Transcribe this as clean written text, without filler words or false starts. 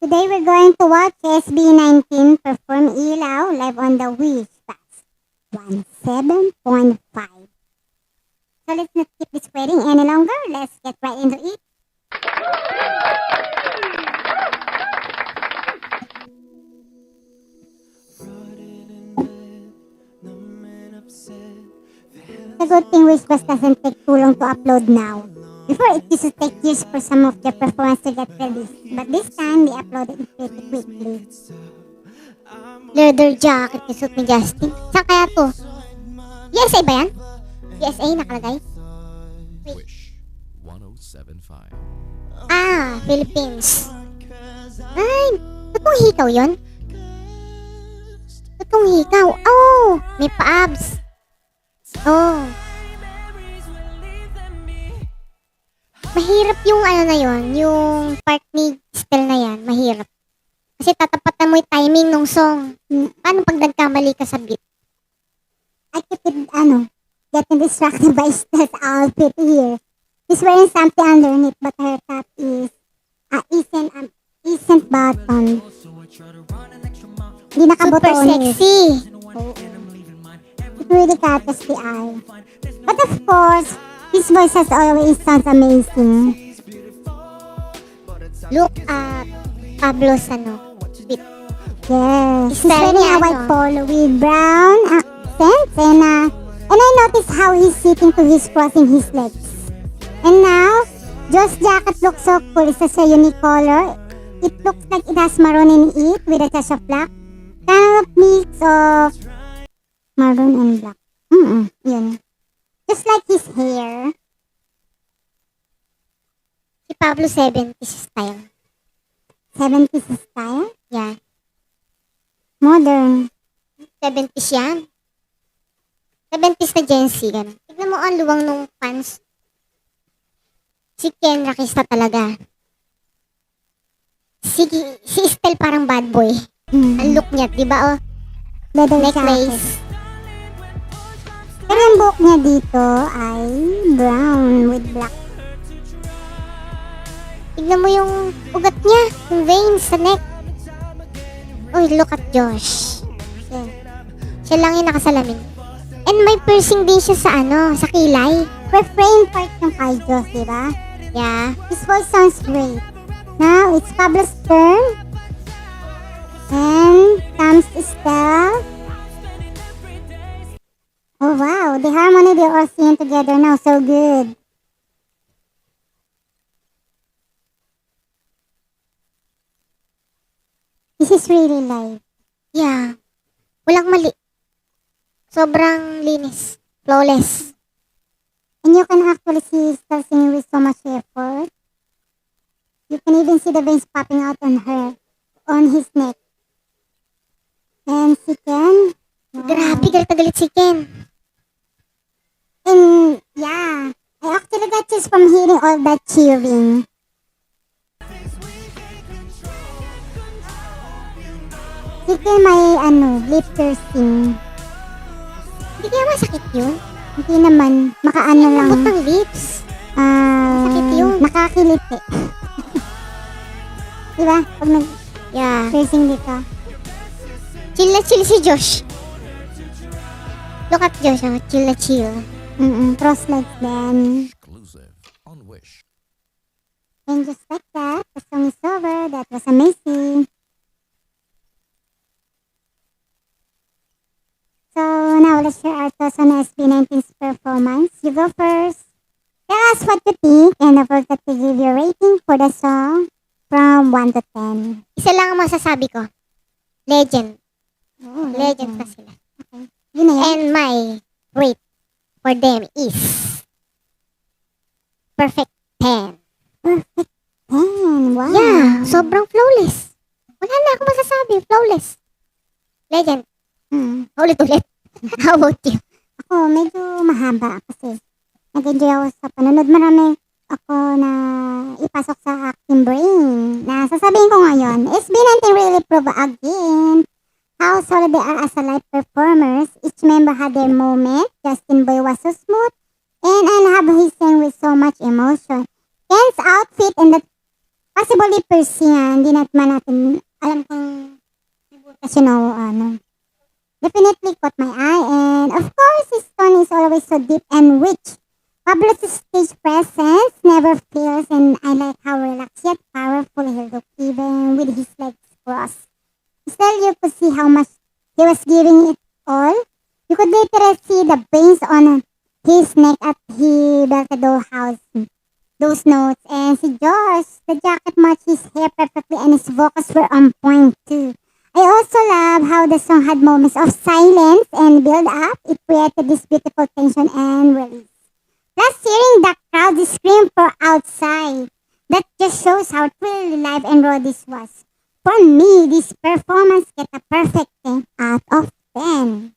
Today we're going to watch SB19 perform Ilaw live on the Wish. That's 17.5. So let's not keep this waiting any longer. Let's get right into it. The good thing Wishbus doesn't take too long to upload now. Before, it used to take years for some of their performance to get released. But this time, they uploaded it pretty quickly. Leather jacket yung suit ni Justin. Saan kaya to? USA ba yan? USA nakalagay? Wait. Wish 1075. Ah, Philippines. Ay, totoong hikaw yun? Totoong hikaw. Oh, may pa-abs. Oh. Mahirap yung ano na yun, yung part ni style na yan, mahirap. Kasi tatapatan mo yung timing ng song. Paano pag nagkamali ka sa beat? I keep it, getting distracted by Stell's outfit here. She's wearing something underneath, but her top is isn't button. Hindi nakabotones. Super sexy. Oh. It really catches the eye. But of course, his voice has always sounds amazing. Look at Pablo's beat. Yes. He's wearing a white polo with brown accents and I noticed how he's sitting to his crossing his legs. And now, Josh's jacket looks so cool. It's such a unique color. It looks like it has maroon in it with a touch of black. Kind of mix of maroon and black. Yun. Just like his hair. Si Pablo 70s style. 70s style? Yeah. Modern. 70s yan. 70s na Gen Z. Ganun. Tignan mo ang luwang nung pants. Si Ken Rakista talaga. Si Estelle parang bad boy. Ang look niya, di ba? Oh? Necklace. Pero ang buhok niya dito ay brown with black. Tignan mo yung ugat niya, yung veins sa neck. Uy, look at Josh. Yan. Siya lang yung nakasalamin. And may piercing din siya sa kilay. Refrain part yung kay Josh, diba? Yeah. His voice sounds great. Now, it's Pablo's turn. And comes Estelle. Oh wow, the harmony they all singing together now, so good. This is really live. Yeah. Walang mali. Sobrang linis. Flawless. And you can actually see Estelle singing with so much effort. You can even see the veins popping out on his neck. And si Ken. Wow. Grabe, galit na galit si Ken. And yeah, I actually got chills from hearing all that cheering. Si Ken may lip piercing. Hindi kaya masakit yun? Hindi naman, makaano lang. Lambot ng lips. Masakit yun. Nakakilip eh. Diba? Pag piercing dito. Chill na chill si Josh. Look at Josh, chill na chill. Cross legs then. Exclusive on Wish. And just like that, the song is over. That was amazing. So now let's hear our thoughts on SB19's performance. You go first. Tell us what you think and don't forget to give your rating for the song from 1 to 10. Isa lang ang masasabi ko. Legend. Oh, legend na sila. Okay. Yun na yan. And my rate for them is perfect 10. Perfect 10. Wow. Yeah, sobrang flawless. Wala na ako masasabi. Flawless. Legend. Ulit-ulit. How about you? Ako, medyo mahaba kasi nag-enjoy ako sa panonood. Marami ako na ipasok sa aking brain. Na sasabihin ko ngayon, SB19 really prove again how solid they are as a live performers. Each member had their moment. Justin Boy was so smooth, and I love his sang with so much emotion. Ken's outfit and the possibly Percy hindi natin alam kung butas yun o ano. Definitely caught my eye, and of course, his tone is always so deep and rich. Pablo's stage presence never fails, and I like how relaxed yet powerful he looked, even with his legs crossed. Still, you could see how much he was giving it all. You could literally see the veins on his neck as he belted those notes. And si Josh, the jacket matched his hair perfectly, and his vocals were on point too. I also love how the song had moments of silence and build up. It created this beautiful tension and release. Plus, hearing the crowd scream for outside, that just shows how truly live and raw this was. For me, this performance get a perfect 10 out of 10.